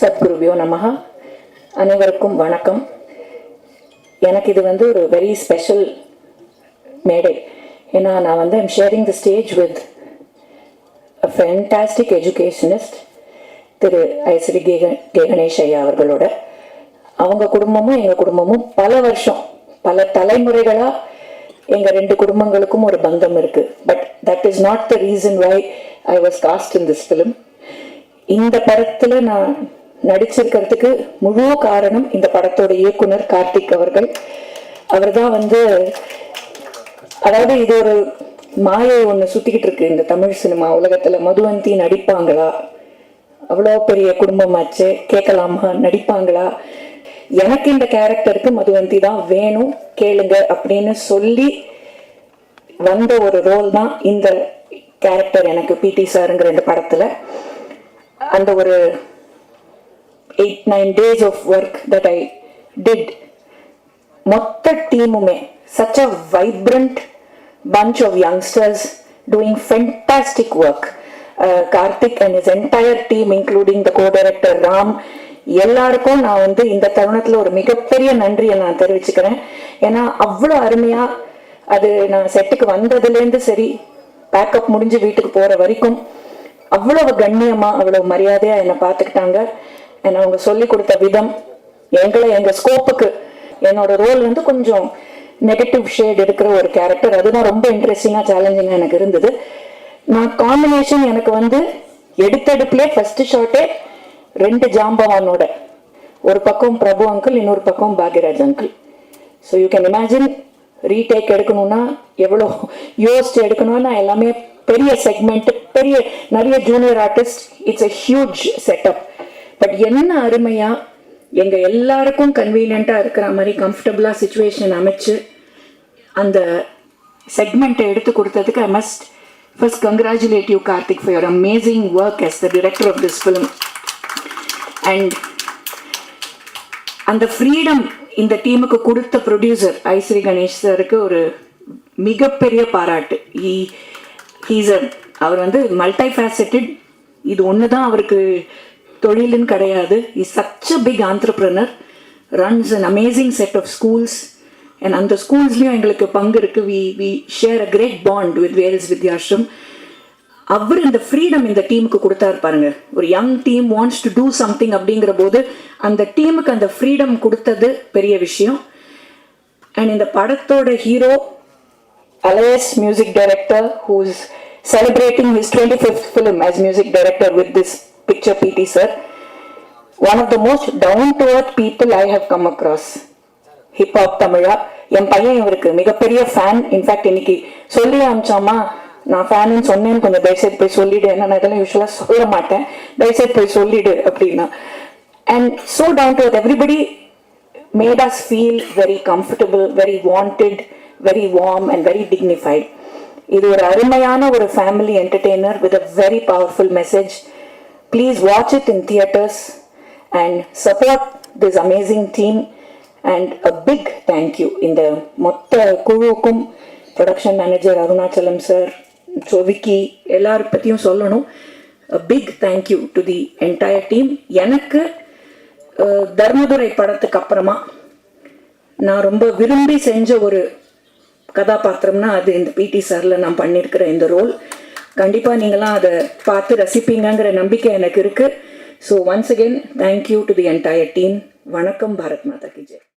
சத்குருவியோ நமஹ. அனைவருக்கும் வணக்கம். எனக்கு இது ஒரு வெரி ஸ்பெஷல் மேடை. ஏன்னா நான் I'm sharing the stage with a fantastic educationist Thiru Aishwari Ganesh ஐயா அவர்களோட. அவங்க குடும்பமும் எங்கள் குடும்பமும் பல வருஷம் பல தலைமுறைகளாக எங்கள் ரெண்டு குடும்பங்களுக்கும் ஒரு பந்தம் இருக்குது. But that is not the reason why I was cast in this film. இந்த படத்தில் நான் நடிச்சிருக்கிறதுக்கு முழு காரணம் இந்த படத்தோட இயக்குனர் கார்த்திக் அவர்கள். அவர் தான் அதாவது இது ஒரு மாயை ஒன்று சுற்றிக்கிட்டு இருக்கு இந்த தமிழ் சினிமா உலகத்தில். மதுவந்தி நடிப்பாங்களா, அவ்வளோ பெரிய குடும்பமாச்சு, கேட்கலாமா, நடிப்பாங்களா? எனக்கு இந்த கேரக்டருக்கு மதுவந்தி தான் வேணும், கேளுங்க அப்படின்னு சொல்லி வந்த ஒரு ரோல் தான் இந்த கேரக்டர். எனக்கு பிடி சாருங்கிற இந்த படத்தில் அந்த ஒரு 8-9 days of work that I did. மொத்த டீமுமே such a vibrant bunch of youngsters doing fantastic work. Karthik and his entire team including the co-director Ram, எல்லாருக்கும் நான் இந்த தருணத்தில் ஒரு மிகப்பெரிய நன்றியை நான் தெரிவிச்சுக்கிறேன். ஏன்னா அவ்வளோ அருமையாக அது நான் செட்டுக்கு வந்ததுலேருந்து சரி பேக்கப் முடிஞ்சு வீட்டுக்கு போகிற வரைக்கும் அவ்வளவு கண்ணியமாக அவ்வளவு மரியாதையாக என்னை பார்த்துக்கிட்டாங்க. என்னை அவங்க சொல்லி கொடுத்த விதம், எங்கள் ஸ்கோப்புக்கு என்னோட ரோல் கொஞ்சம் நெகட்டிவ் ஷேட் இருக்கிற ஒரு கேரக்டர். அதுதான் ரொம்ப இன்ட்ரெஸ்டிங்காக சேலஞ்சிங்காக எனக்கு இருந்தது. நான் காம்பினேஷன் எனக்கு எடுத்தடுப்புலே ஃபர்ஸ்ட் ஷாட்டே 2 ஜாம்பவானோட, ஒரு பக்கம் பிரபு அங்கிள், இன்னொரு பக்கம் Bhagyaraj uncle. So you can imagine retake எடுக்கணும்னா எவ்வளோ யோசிச்சு எடுக்கணும்னா எல்லாமே பெரிய செக்மெண்ட், பெரிய நிறைய junior artist, it's a huge setup. But என்ன அருமையா எங்க எல்லாருக்கும் கன்வீனியண்டா இருக்கிற மாதிரி கம்ஃபர்டபுளா சிச்சுவேஷன் அமைச்சு அந்த செக்மெண்ட்டை எடுத்து கொடுத்ததுக்கு I must first congratulate you Karthik for your amazing work as the director of this film. And அந்த ஃப்ரீடம் இந்த டீமுக்கு கொடுத்த ப்ரொடியூசர் ஐஸ்வரி கணேஷ் சாருக்கு ஒரு மிகப்பெரிய பாராட்டு. அவர் மல்டி ஃபேசட்டட். இது ஒன்று தான் அவருக்கு தொழிலுன்னு கிடையாது. Is such a big entrepreneur, runs an amazing set of schools. And அந்த ஸ்கூல்ஸ்லேயும் எங்களுக்கு பங்கு இருக்குது. We share a great bond with Vels Vidyashram. அவர் இந்த ஃப்ரீடம் இந்த டீமுக்கு கொடுத்தாரு பாருங்க. ஒரு young team wants to do something அப்படிங்கிற போது அந்த டீமுக்கு அந்த ஃப்ரீடம் கொடுத்தது பெரிய விஷயம். அண்ட் இந்த படத்தோட hero Alias music director, who's celebrating his 25th film as music director with this picture, PT sir. One of the most down-to-earth people I have come across. Hip hop Tamila. என் பையன் இவருக்கு மிகப்பெரிய fan. In fact இன்னைக்கு சொல்லி அமிச்சாமா, நான் ஃபேனுன்னு சொன்னேன்னு கொஞ்சம் தயவுசெய்து போய் சொல்லிடு. ஏன்னா நான் இதெல்லாம் யூஸ்வலாக சொல்ல மாட்டேன், தயவுசெய்து போய் சொல்லிடு அப்படின்னா. And so down to earth, everybody made us feel very comfortable, very wanted, very warm and very dignified. இது ஒரு அருமையான ஒரு family entertainer with a very powerful message. Please watch it in theaters and support this amazing team. And a big thank you இந்த மொத்த குழுவுக்கும், production manager Arunachalam sir, Vicky, எல்லார பற்றியும் சொல்லணும். a big thank you to the entire team. எனக்கு தர்மதுரை படத்துக்கு அப்புறமா நான் ரொம்ப விரும்பி செஞ்ச ஒரு கதாபாத்திரம்னா அது இந்த பிடி சாரில் நான் பண்ணியிருக்கிற இந்த ரோல். கண்டிப்பாக நீங்களாம் அதை பார்த்து ரசிப்பீங்கிற நம்பிக்கை எனக்கு இருக்குது. So once again thank you to the entire team. வணக்கம். பாரத் மாதா கி ஜெய்.